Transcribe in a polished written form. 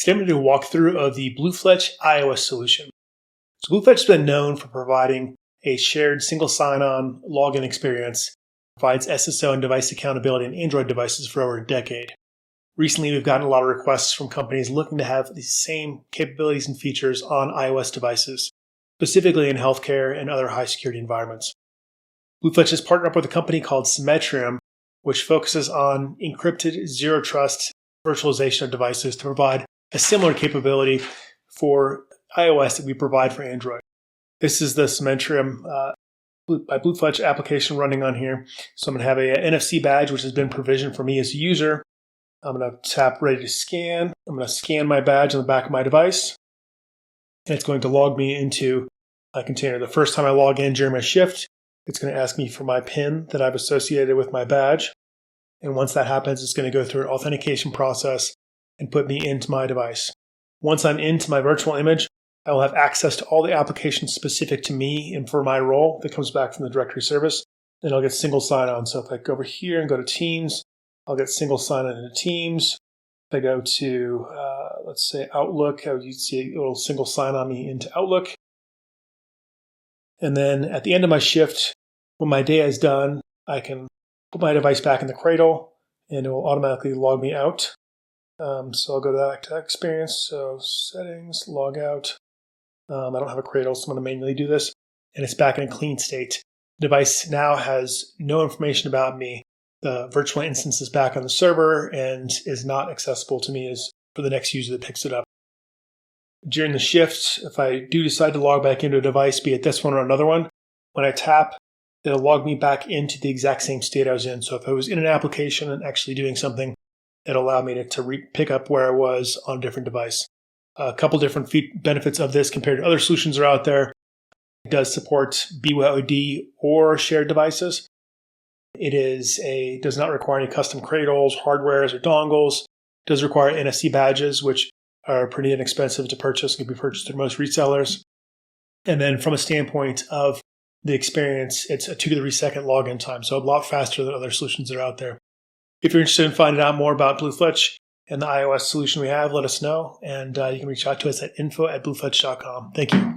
Today I'm going to do a walkthrough of the BlueFletch iOS solution. So BlueFletch has been known for providing a shared single sign-on login experience, provides SSO and device accountability on Android devices for over a decade. Recently, we've gotten a lot of requests from companies looking to have the same capabilities and features on iOS devices, specifically in healthcare and other high-security environments. BlueFletch has partnered up with a company called Symmetrium, which focuses on encrypted zero-trust virtualization of devices to provide a similar capability for iOS that we provide for Android. This is the Symmetrium by BlueFletch application running on here. So I'm going to have a NFC badge, which has been provisioned for me as a user. I'm going to tap ready to scan. I'm going to scan my badge on the back of my device. And it's going to log me into a container. The first time I log in during my shift, it's going to ask me for my PIN that I've associated with my badge. And once that happens, it's going to go through an authentication process and put me into my device. Once I'm into my virtual image, I will have access to all the applications specific to me and for my role that comes back from the directory service. And I'll get single sign-on. So if I go over here and go to Teams, I'll get single sign-on into Teams. If I go to, let's say, Outlook, you'd see a little single sign-on me into Outlook. And then at the end of my shift, when my day is done, I can put my device back in the cradle and it will automatically log me out. So I'll go to that experience. So settings, log out. I don't have a cradle, so I'm going to manually do this. And it's back in a clean state. The device now has no information about me. The virtual instance is back on the server and is not accessible to me as for the next user that picks it up. During the shift, if I do decide to log back into a device, be it this one or another one, when I tap, it'll log me back into the exact same state I was in. So if I was in an application and actually doing something, it'll allow me to pick up where I was on a different device. A couple different benefits of this compared to other solutions that are out there. It does support BYOD or shared devices. It does not require any custom cradles, hardwares, or dongles. It does require NFC badges, which are pretty inexpensive to purchase and can be purchased through most resellers. And then from a standpoint of the experience, it's a 2 to 3 second login time, so a lot faster than other solutions that are out there. If you're interested in finding out more about BlueFletch and the iOS solution we have, let us know, and you can reach out to us at info@bluefletch.com. Thank you.